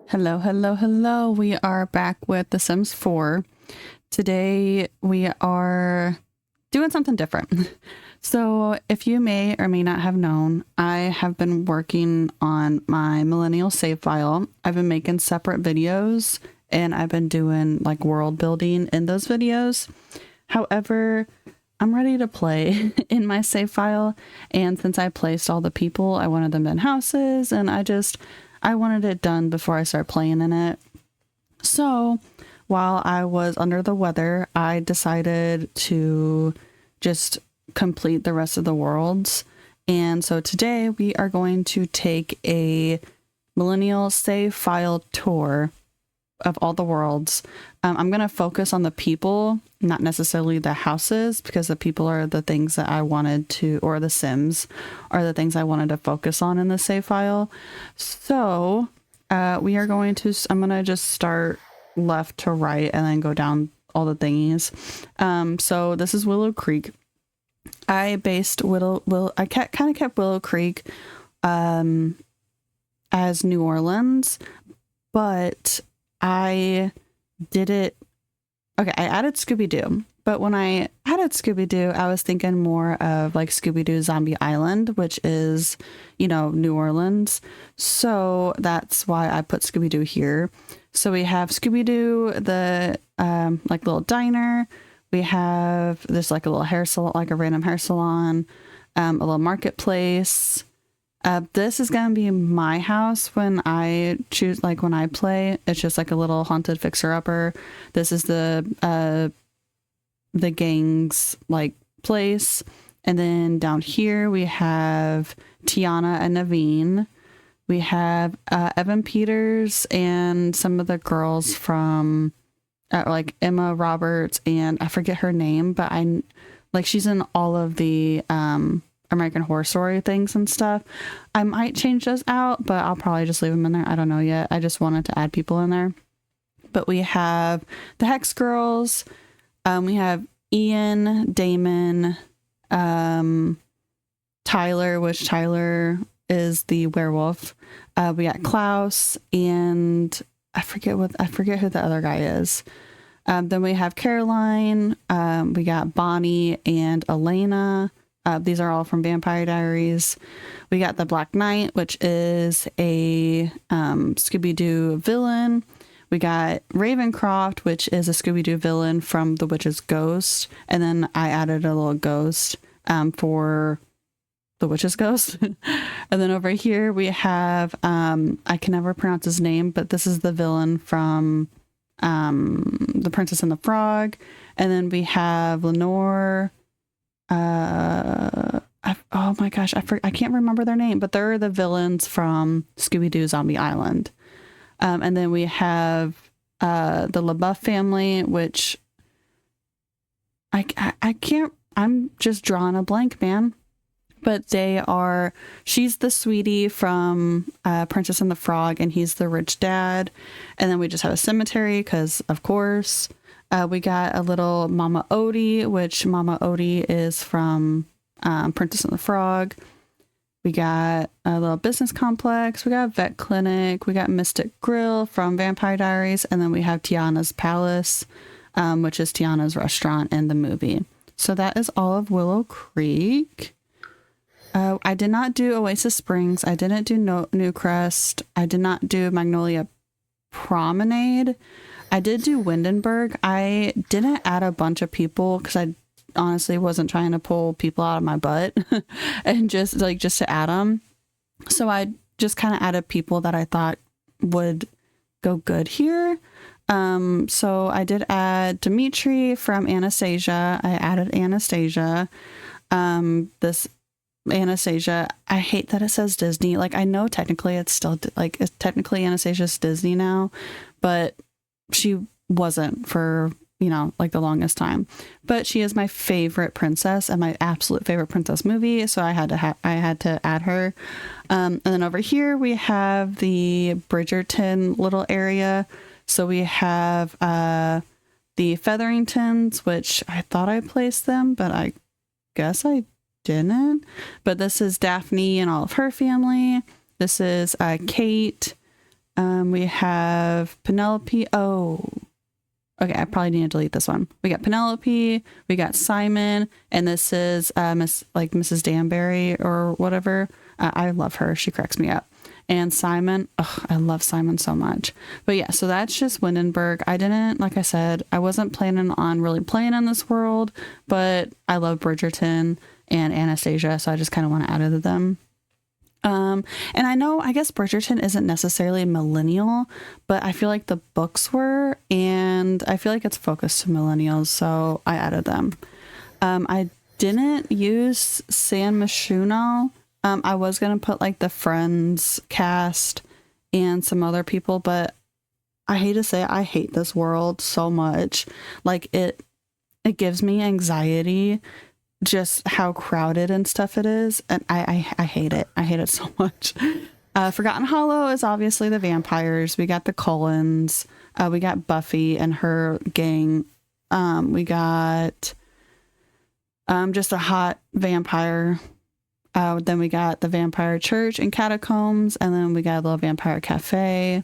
Hello, hello, hello. We are back with The Sims 4. Today we are doing something different. So if you may or may not have known, I have been working on my millennial save file. I've been making separate videos and I've been doing like world building in those videos. However, I'm ready to play in my save file. And since I placed all the people, I wanted them in houses and I wanted it done before I start playing in it. So while I was under the weather, I decided to just complete the rest of the worlds. And so today we are going to take a millennial save file tour of all the worlds. I'm going to focus on the people, not necessarily the houses, because the people are the things that I wanted to, or the Sims are the things I wanted to focus on in the save file. So I'm going to just start left to right and then go down all the thingies. So this is Willow Creek. I based I kind of kept Willow Creek as New Orleans, but I added Scooby-Doo, but when I added Scooby-Doo, I was thinking more of like Scooby-Doo Zombie Island, which is, New Orleans. So that's why I put Scooby-Doo here. So we have Scooby-Doo, the like little diner. We have this like a little hair salon, like a random hair salon, a little marketplace. This is going to be my house when I choose, like when I play. It's just like a little haunted fixer-upper. This is the gang's like place. And then down here we have Tiana and Naveen. We have Evan Peters and some of the girls from like Emma Roberts, and I forget her name, but she's in all of the American Horror Story things and stuff. I might change those out, but I'll probably just leave them in there. I don't know yet. I just wanted to add people in there. But we have the Hex Girls. We have Ian, Damon, Tyler, which Tyler is the werewolf. We got Klaus, and I forget who the other guy is. Then we have Caroline. We got Bonnie and Elena. These are all from Vampire Diaries. We got the Black Knight, which is a Scooby-Doo villain. We got Ravencroft, which is a Scooby-Doo villain from The Witch's Ghost. And then I added a little ghost for The Witch's Ghost. And then over here we have, I can never pronounce his name, but this is the villain from The Princess and the Frog. And then we have Lenore. Oh my gosh, I can't remember their name, but they're the villains from Scooby-Doo Zombie Island. And then we have the LaBeouf family, which I can't, I'm just drawing a blank, man. But she's the sweetie from Princess and the Frog, and he's the rich dad. And then we just have a cemetery, because of course. We got a little Mama Odie, which Mama Odie is from Princess and the Frog. We got a little business complex. We got a vet clinic. We got Mystic Grill from Vampire Diaries. And then we have Tiana's Palace, which is Tiana's restaurant in the movie. So that is all of Willow Creek. I did not do Oasis Springs. I didn't do Newcrest. I did not do Magnolia Promenade. I did do Windenburg. I didn't add a bunch of people because I honestly wasn't trying to pull people out of my butt and just to add them. So I just kind of added people that I thought would go good here. So I did add Dimitri from Anastasia. I added Anastasia. This Anastasia, I hate that it says Disney. Like, I know technically it's still technically Anastasia's Disney now, but she wasn't for, like the longest time. But she is my favorite princess and my absolute favorite princess movie. So I had to add her. And then over here we have the Bridgerton little area. So we have the Featheringtons, which I thought I placed them, but I guess I didn't. But this is Daphne and all of her family. This is Kate. We have Penelope. Oh, okay. I probably need to delete this one. We got Penelope. We got Simon, and this is Mrs. Danbury or whatever. I love her. She cracks me up. And Simon. Oh, I love Simon so much. But yeah, so that's just Windenburg. I didn't, like I said, I wasn't planning on really playing in this world, but I love Bridgerton and Anastasia, so I just kind of want to add it to them. And I guess Bridgerton isn't necessarily millennial, but I feel like the books were, and I feel like it's focused to millennials, so I added them. I didn't use San Myshuno. I was going to put like the Friends cast and some other people, but I hate to say it, I hate this world so much. Like it gives me anxiety just how crowded and stuff it is, and I hate it. I hate it so much. Forgotten Hollow is obviously the vampires. We got the Cullens. We got Buffy and her gang. We got just a hot vampire. Then we got the vampire church and catacombs, and then we got a little vampire cafe.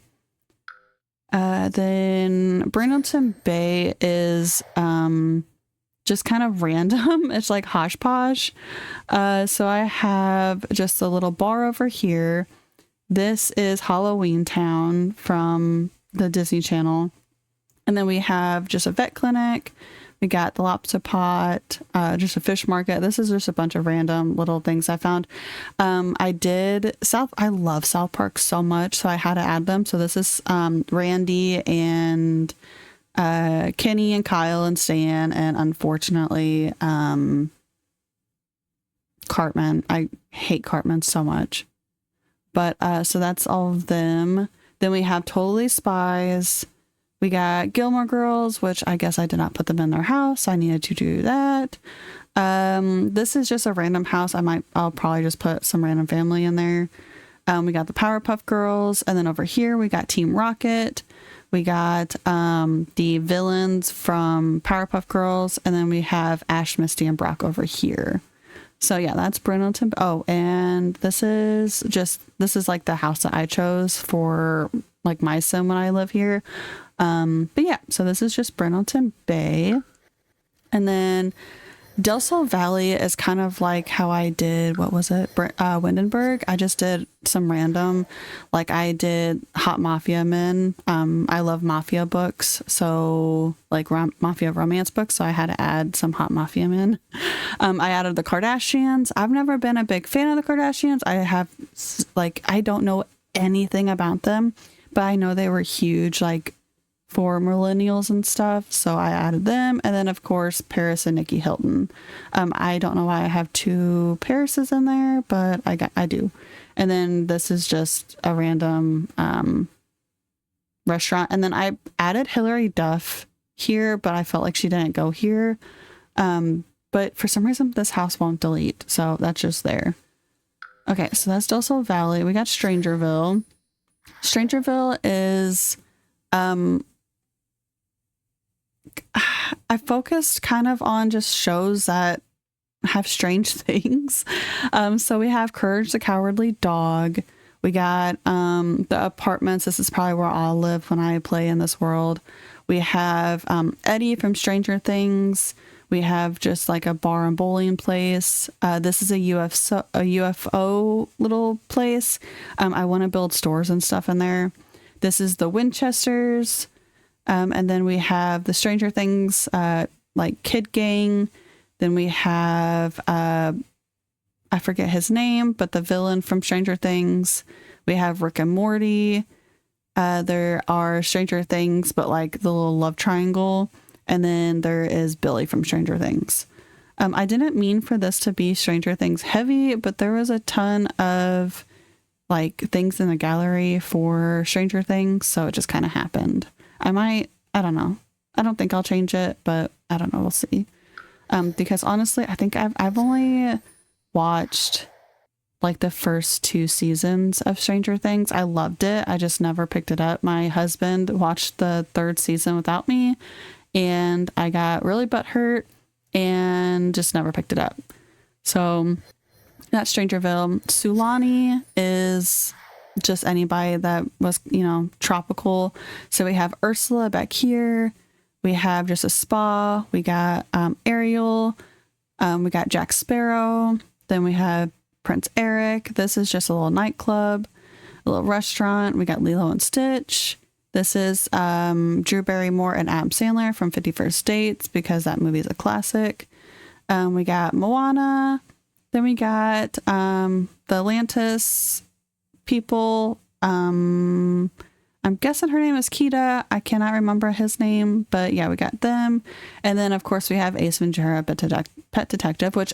Then Brindleton Bay is just kind of random. It's like hosh posh. So I have just a little bar over here. This is Halloween Town from the Disney Channel. And then we have just a vet clinic. We got the lobster pot, just a fish market. This is just a bunch of random little things I found. I love South Park so much, so I had to add them. So this is Randy and Kenny and Kyle and Stan, and unfortunately Cartman. I hate Cartman so much. But so that's all of them. Then we have Totally Spies. We got Gilmore Girls, which I guess I did not put them in their house. I needed to do that. This is just a random house. I'll probably just put some random family in there. We got the Powerpuff Girls, and then over here we got Team Rocket. We got the villains from Powerpuff Girls, and then we have Ash, Misty, and Brock over here. So yeah, that's Brindleton. Oh, and this is like the house that I chose for like my sim when I live here. But yeah, so this is just Brindleton Bay. And then Del Sol Valley is kind of like how I did, what was it? Windenburg. I just did some random, like I did Hot Mafia Men. I love mafia books. So like mafia romance books. So I had to add some Hot Mafia Men. I added the Kardashians. I've never been a big fan of the Kardashians. I don't know anything about them, but I know they were huge, like for millennials and stuff, so I added them. And then of course Paris and Nikki Hilton. I don't know why I have two Parises in there, but I do. And then this is just a random restaurant. And then I added Hilary Duff here, but I felt like she didn't go here. But for some reason this house won't delete, so that's just there. Okay, so that's Del Sol Valley. We got Strangerville. Strangerville is I focused kind of on just shows that have strange things. So we have Courage the Cowardly Dog. We got the apartments. This is probably where I'll live when I play in this world. We have Eddie from Stranger Things. We have just like a bar and bowling place. This is a UFO little place. I want to build stores and stuff in there. This is the Winchesters. And then we have the Stranger Things, like Kid Gang. Then we have, I forget his name, but the villain from Stranger Things. We have Rick and Morty. There are Stranger Things, but like the little love triangle. And then there is Billy from Stranger Things. I didn't mean for this to be Stranger Things heavy, but there was a ton of like things in the gallery for Stranger Things. So it just kind of happened. I don't know. I don't think I'll change it, but I don't know. We'll see. Because honestly, I think I've only watched like the first 2 seasons of Stranger Things. I loved it. I just never picked it up. My husband watched the 3rd season without me, and I got really butthurt and just never picked it up. So that's Strangerville. Sulani is just anybody that was, tropical. So we have Ursula back here. We have just a spa. We got Ariel. We got Jack Sparrow. Then we have Prince Eric. This is just a little nightclub, a little restaurant. We got Lilo and Stitch. This is Drew Barrymore and Adam Sandler from 50 First Dates, because that movie is a classic. We got Moana. Then we got the Atlantis people. I'm guessing her name is Kita. I cannot remember his name, but yeah, we got them. And then of course we have Ace Ventura, Pet Detective, which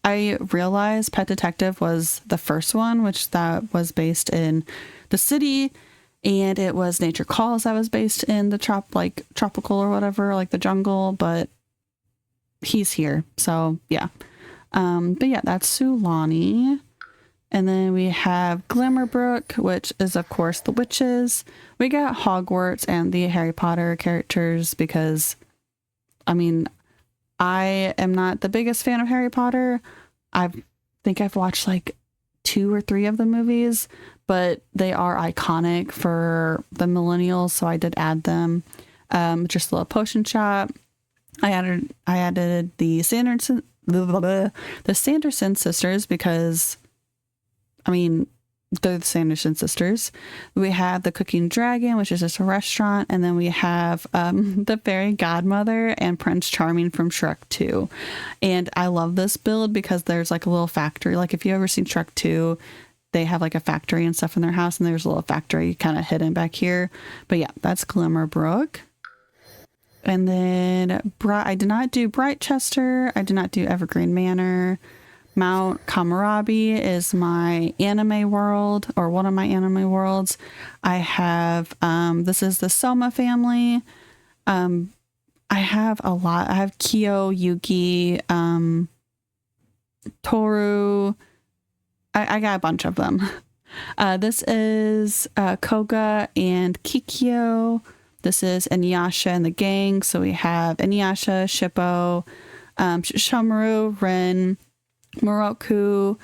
I realized Pet Detective was the first one, which that was based in the city, and it was Nature Calls that was based in the tropical or whatever, like the jungle, but he's here. So yeah. But yeah, that's Sulani. And then we have Glimmerbrook, which is of course the witches. We got Hogwarts and the Harry Potter characters, because I mean, I am not the biggest fan of Harry Potter. I think I've watched like 2 or 3 of the movies, but they are iconic for the millennials, so I did add them. Just a little potion shop. I added the Sanderson sisters, because I mean, they're the Sanderson sisters. We have the Cooking Dragon, which is just a restaurant. And then we have the Fairy Godmother and Prince Charming from Shrek 2. And I love this build because there's like a little factory. Like if you ever seen Shrek 2, they have like a factory and stuff in their house. And there's a little factory kind of hidden back here. But yeah, that's Glimmerbrook. And then I did not do Brightchester. I did not do Evergreen Manor. Mount Komorebi is my anime world, or one of my anime worlds. I have, this is the Soma family. I have a lot. I have Kyo, Yuki, Toru. I got a bunch of them. This is Koga and Kikyo. This is Inuyasha and the gang. So we have Inuyasha, Shippo, Shishomaru, Rin, Moroku,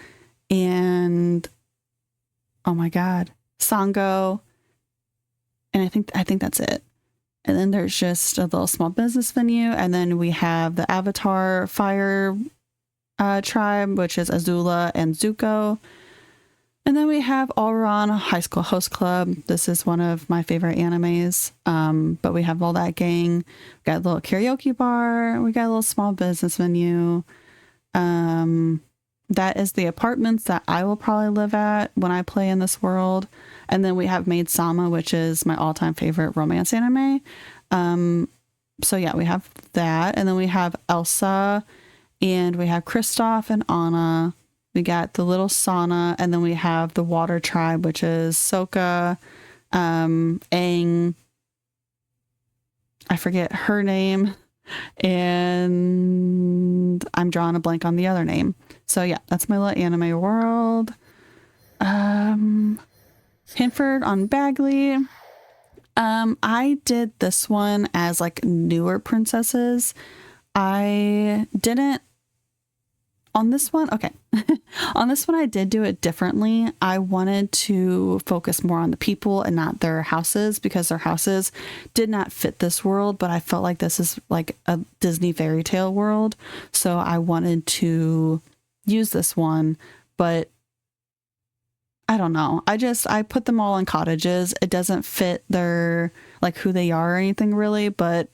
and oh my god, Sango. And I think that's it. And then there's just a little small business venue, and then we have the Avatar Fire tribe, which is Azula and Zuko. And then we have Auron High School Host Club. This is one of my favorite animes. But we have all that gang. We got a little karaoke bar. We got a little small business venue. That is the apartments that I will probably live at when I play in this world. And then we have Maid Sama, which is my all-time favorite romance anime. So yeah, we have that. And then we have Elsa, and we have Kristoff and Anna. We got the little sauna, and then we have the water tribe, which is Sokka, Aang, I forget her name, and I'm drawing a blank on the other name. So yeah, that's my little anime world. Henford-on-Bagley. I did this one as like newer princesses. I didn't on this one. Okay. On this one, I did do it differently. I wanted to focus more on the people and not their houses, because their houses did not fit this world, but I felt like this is like a Disney fairy tale world. So I wanted to use this one, but I don't know. I put them all in cottages. It doesn't fit their, like, who they are or anything really, but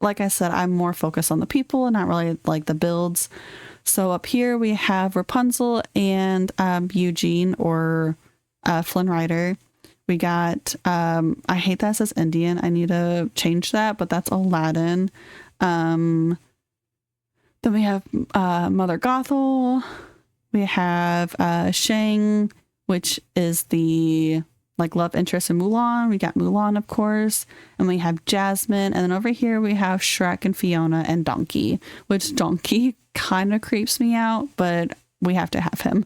like I said, I'm more focused on the people and not really like the builds. So up here we have Rapunzel and Eugene, or Flynn Rider. We got, I hate that it says Indian. I need to change that, but that's Aladdin. Then we have Mother Gothel. We have Shang, which is the like love interest in Mulan. We got Mulan, of course. And we have Jasmine. And then over here we have Shrek and Fiona and Donkey, which Donkey kind of creeps me out, but we have to have him.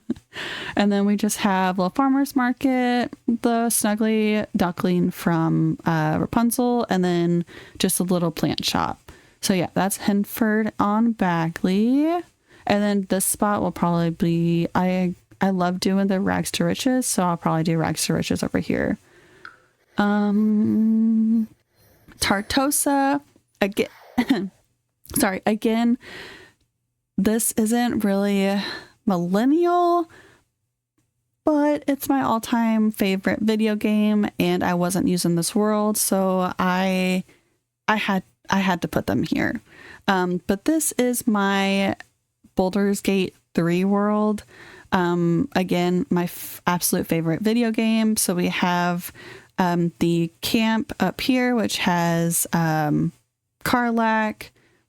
And then we just have Little Farmer's Market, the Snuggly Duckling from Rapunzel, and then just a little plant shop. So yeah, that's Henford-on-Bagley. And then this spot will probably be, I I love doing the rags to riches, so I'll probably do rags to riches over here. Tartosa again. Sorry, again, this isn't really millennial, but it's my all-time favorite video game, and I wasn't using this world, so I had to put them here. But this is my Baldur's Gate 3 world. Again, my absolute favorite video game. So we have the camp up here, which has Karlach.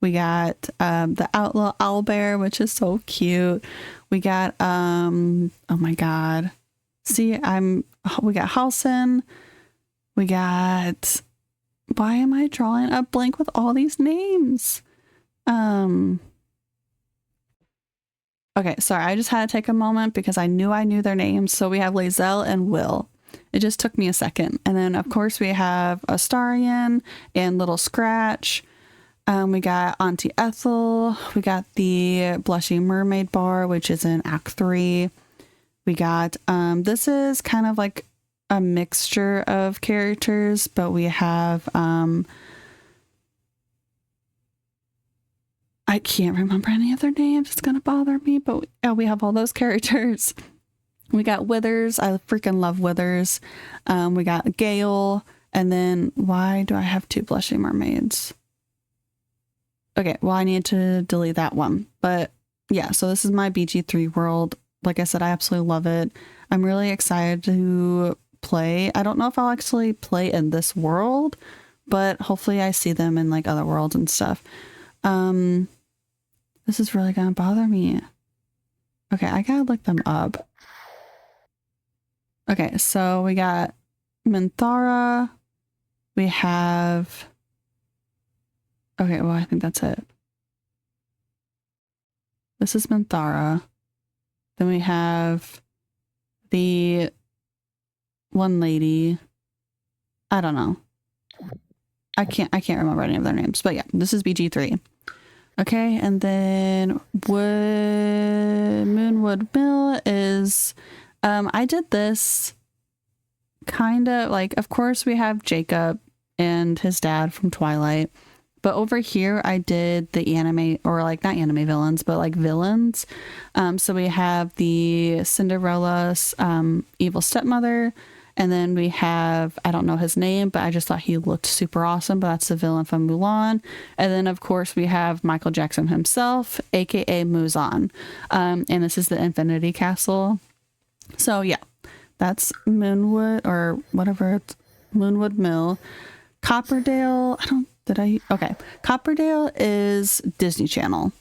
We got the outlaw owlbear, which is so cute. We got oh my god. See, we got Halson. We got, why am I drawing a blank with all these names? Okay, sorry, I just had to take a moment because I knew their names. So we have Lae'zel and Will. It just took me a second. And then, of course, we have Astarion and Little Scratch. We got Auntie Ethel. We got the Blushing Mermaid Bar, which is in Act 3. We got, this is kind of like a mixture of characters, but we have, I can't remember any of their names. It's going to bother me, but we have all those characters. We got Withers. I freaking love Withers. We got Gale. And then why do I have 2 Blushing Mermaids? Okay, well, I need to delete that one. But yeah, so this is my BG3 world. Like I said, I absolutely love it. I'm really excited to play. I don't know if I'll actually play in this world, but hopefully I see them in like other worlds and stuff. This is really gonna bother me. Okay, I gotta look them up. Okay, so we got Minthara. We have... Okay, well, I think that's it. This is Minthara. Then we have the one lady. I don't know. I can't remember any of their names, but yeah, this is BG3. Okay, and then Moonwood Mill is, I did this kind of like, of course we have Jacob and his dad from Twilight, but over here I did the anime, or like not anime villains, but like villains. So we have the Cinderella's evil stepmother, and then we have, I don't know his name, but I just thought he looked super awesome, but that's the villain from Mulan. And then of course we have Michael Jackson himself, aka Muzan. And this is the Infinity Castle. So yeah, that's Moonwood, or whatever, it's Moonwood Mill. Copperdale, okay. Copperdale is Disney Channel.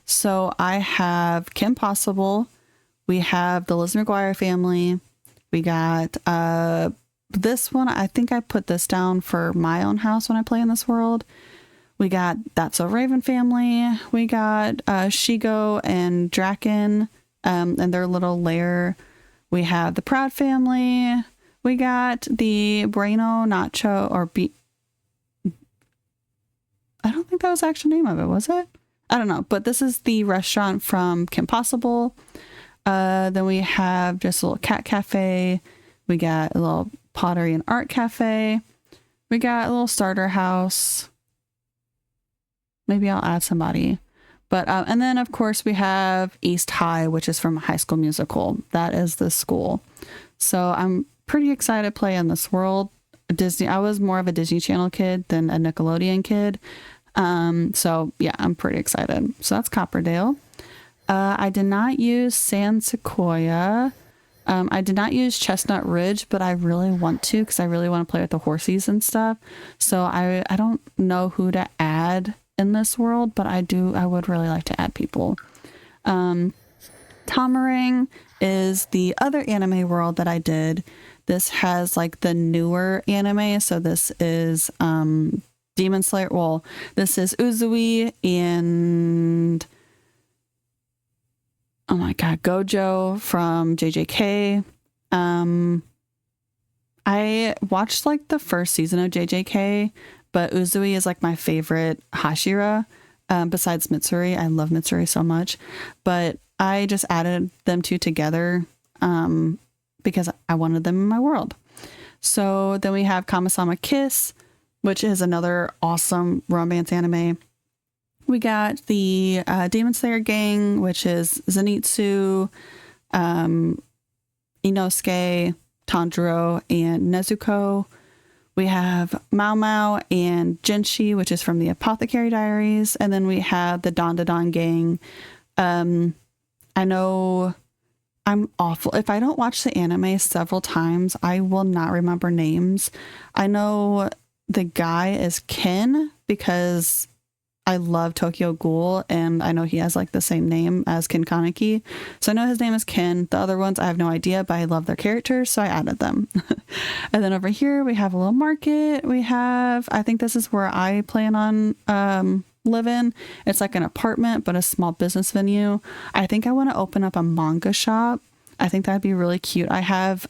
So I have Kim Possible. We have the Liz McGuire family. We got this one. I think I put this down for my own house when I play in this world. We got That's So Raven family. We got Shigo and Draken and their little lair. We have the Proud family. We got the Bueno Nacho, or I don't think that was the actual name of it, was it? I don't know, but this is the restaurant from Kim Possible. Then we have just a little cat cafe. We got a little pottery and art cafe. We got a little starter house. Maybe I'll add somebody. But, and then of course we have East High, which is from High School Musical. That is the school. So I'm pretty excited to play in this world. Disney, I was more of a Disney Channel kid than a Nickelodeon kid. So yeah, I'm pretty excited. So that's Copperdale. I did not use San Sequoia. I did not use Chestnut Ridge, but I really want to, because I really want to play with the horsies and stuff. So I don't know who to add in this world, but I would really like to add people. Tomarang is the other anime world that I did. This has like the newer anime. So this is Demon Slayer. Well, this is Uzui and, oh my god, Gojo from JJK. I watched like the first season of JJK, but Uzui is like my favorite Hashira, besides Mitsuri. I love Mitsuri so much, but I just added them two together because I wanted them in my world. So then we have Kamisama Kiss, which is another awesome romance anime. We got the Demon Slayer gang, which is Zenitsu, Inosuke, Tanjiro, and Nezuko. We have Mao Mao and Genshi, which is from the Apothecary Diaries. And then we have the Dandadan gang. I know I'm awful. If I don't watch the anime several times, I will not remember names. I know the guy is Ken because I love Tokyo Ghoul, and I know he has like the same name as Ken Kaneki. So I know his name is Ken. The other ones, I have no idea, but I love their characters, so I added them. And then over here, we have a little market. We have, I think this is where I plan on living. It's like an apartment, but a small business venue. I think I want to open up a manga shop. I think that'd be really cute. I have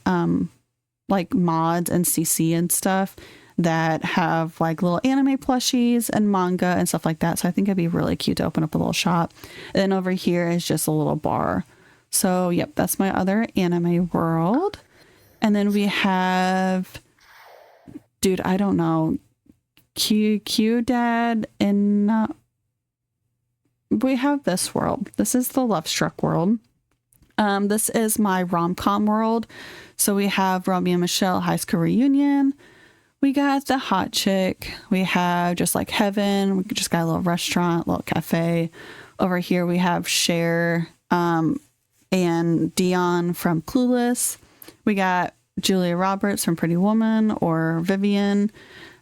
like mods and CC and stuff that have like little anime plushies and manga and stuff like that. So I think it'd be really cute to open up a little shop. And then over here is just a little bar. So yep, that's my other anime world. And then we have, dude, I don't know, Q Dad, and we have this world. This is the Love Struck world. This is my rom-com world. So we have Romeo and Michelle High School Reunion. We got the hot chick. We have Just Like Heaven. We just got a little restaurant, little cafe. Over here we have Cher and Dion from Clueless. We got Julia Roberts from Pretty Woman, or Vivian.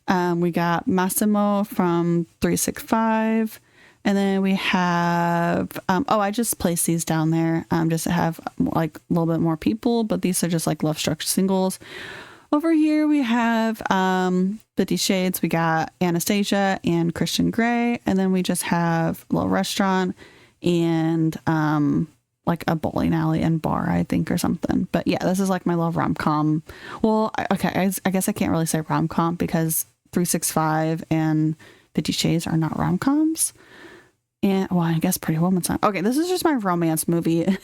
We got Massimo from 365. And then we have, I just placed these down there just to have like a little bit more people, but these are just like Love Struck singles. Over here we have 50 Shades. We got Anastasia and Christian Grey. And then we just have a little restaurant and like a bowling alley and bar, I think, or something. But yeah, this is like my little rom-com. Well, okay, I guess I can't really say rom-com because 365 and 50 Shades are not rom-coms. And well, I guess Pretty Woman's not. Okay, this is just my romance movie,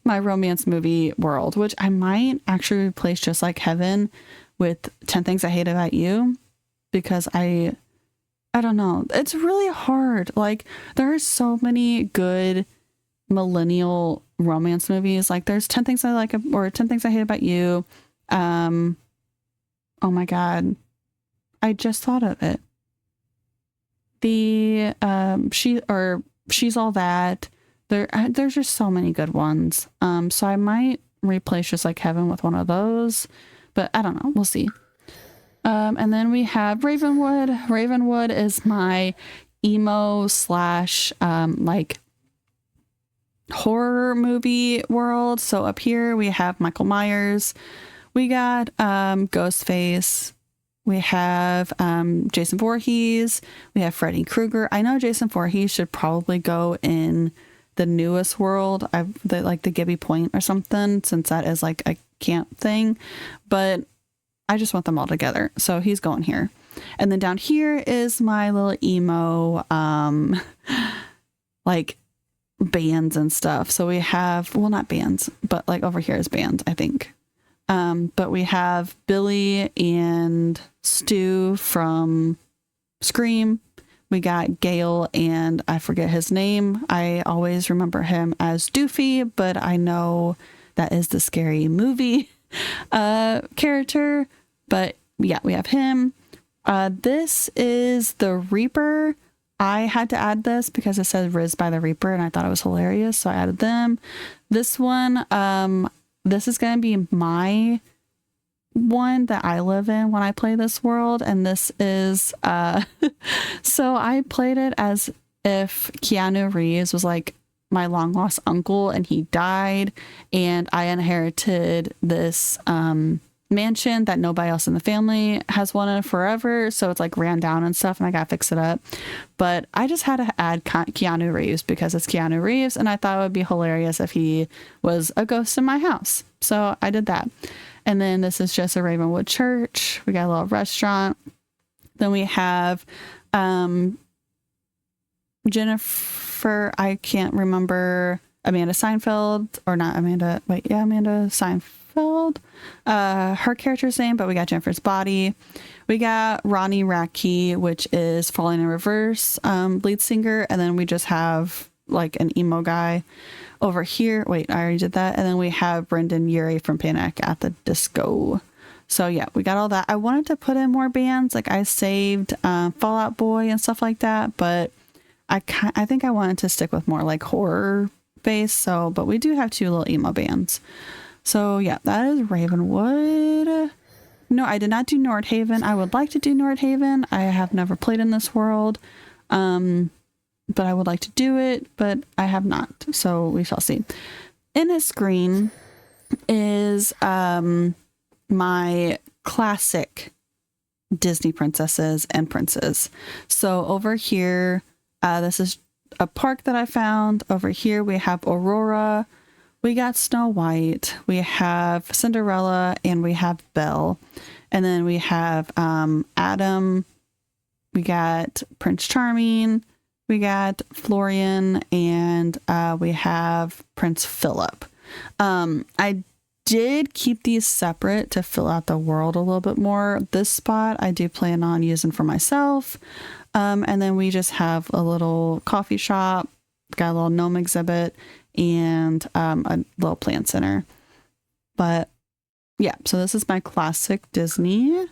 my romance movie world, which I might actually replace Just Like Heaven with 10 Things I Hate About You, because I don't know. It's really hard. Like, there are so many good millennial romance movies. Like, there's 10 Things I Like, or 10 Things I Hate About You. Oh my God. I just thought of it. The She's All That. There's just so many good ones. So I might replace Just Like Heaven with one of those, but I don't know. We'll see. And then we have Ravenwood. Ravenwood is my emo /, like horror movie world. So up here we have Michael Myers. We got Ghostface. We have Jason Voorhees. We have Freddy Krueger. I know Jason Voorhees should probably go in the newest world, like the Gibby Point or something, since that is like a camp thing. But I just want them all together. So he's going here. And then down here is my little emo, like bands and stuff. So we have, well, not bands, but like over here is bands, I think. But we have Billy and Stu from Scream. We got Gale, and I forget his name. I always remember him as Doofy, but I know that is the Scary Movie character. But yeah, we have him. This is the Reaper. I had to add this because it says Riz by the Reaper, and I thought it was hilarious, so I added them. This one, this is going to be my one that I live in when I play this world. And this is, so I played it as if Keanu Reeves was like my long lost uncle and he died, and I inherited this, mansion that nobody else in the family has wanted forever. So it's like ran down and stuff, and I gotta fix it up. But I just had to add Keanu Reeves because it's Keanu Reeves, and I thought it would be hilarious if he was a ghost in my house. So I did that. And then this is just a Ravenwood church. We got a little restaurant. Then we have Jennifer, I can't remember. Amanda Seinfeld, or not Amanda, wait, yeah, Amanda Seinfeld, her character's name, but we got Jennifer's Body. We got Ronnie Radke, which is Falling in Reverse, lead singer. And then we just have like an emo guy over here. Wait, I already did that. And then we have Brendan Urie from Panic at the Disco. So yeah, we got all that. I wanted to put in more bands. Like I saved Fall Out Boy and stuff like that, but I think I wanted to stick with more like horror base. So, but we do have 2 little emo bands. So yeah, that is Ravenwood. No, I did not do Nordhaven. I would like to do Nordhaven. I have never played in this world. But I would like to do it, but I have not. So we shall see. In his screen is my classic Disney princesses and princes. So over here, this is a park that I found. Over here we have Aurora, we got Snow White, we have Cinderella, and we have Belle. And then we have Adam, we got Prince Charming, we got Florian, and we have Prince Philip. I did keep these separate to fill out the world a little bit more. This spot I do plan on using for myself. And then we just have a little coffee shop, got a little gnome exhibit, and a little plant center. But yeah, so this is my classic Disney.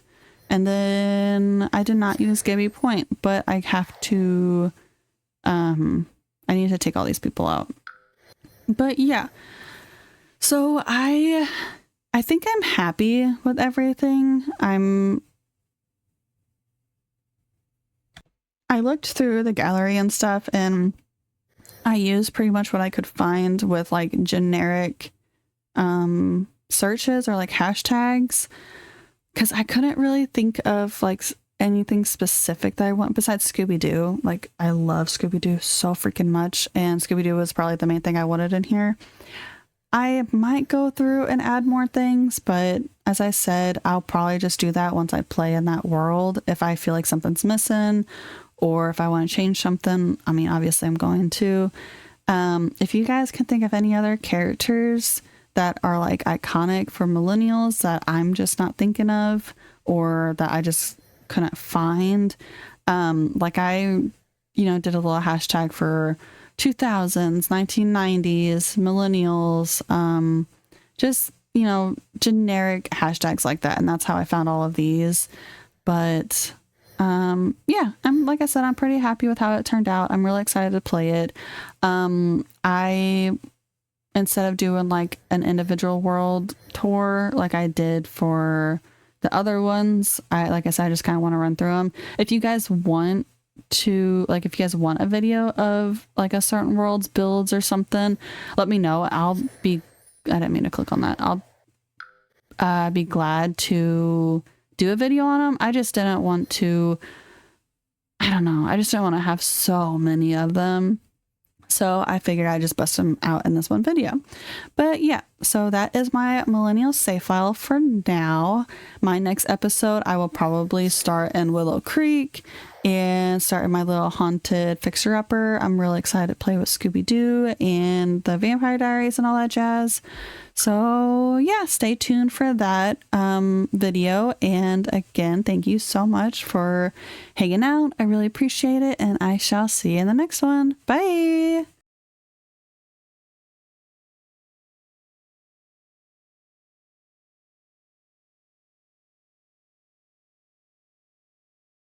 And then I did not use Gibby Point, but I have to, I need to take all these people out. But yeah, so I think I'm happy with everything. I looked through the gallery and stuff, and I used pretty much what I could find with like generic searches or like hashtags, because I couldn't really think of like anything specific that I want besides Scooby-Doo. Like I love Scooby-Doo so freaking much, and Scooby-Doo was probably the main thing I wanted in here. I might go through and add more things, but as I said, I'll probably just do that once I play in that world. If I feel like something's missing, or if I want to change something, I mean, obviously I'm going to. If you guys can think of any other characters that are like iconic for millennials that I'm just not thinking of, or that I just couldn't find, like I, did a little hashtag for 2000s, 1990s, millennials, just, generic hashtags like that. And that's how I found all of these. But yeah, like I said, I'm pretty happy with how it turned out. I'm really excited to play it. Instead of doing like an individual world tour like I did for the other ones, like I said, I just kind of want to run through them. If you guys want a video of like a certain world's builds or something, let me know. I didn't mean to click on that. I'll be glad to do a video on them. I just didn't want to, I just didn't want to have so many of them. So I figured I'd just bust them out in this one video. But yeah, so that is my millennial save file for now. My next episode, I will probably start in Willow Creek and start in my little haunted fixer-upper. I'm really excited to play with Scooby-Doo and the Vampire Diaries and all that jazz. So yeah, stay tuned for that video. And again, thank you so much for hanging out. I really appreciate it, and I shall see you in the next one. Bye!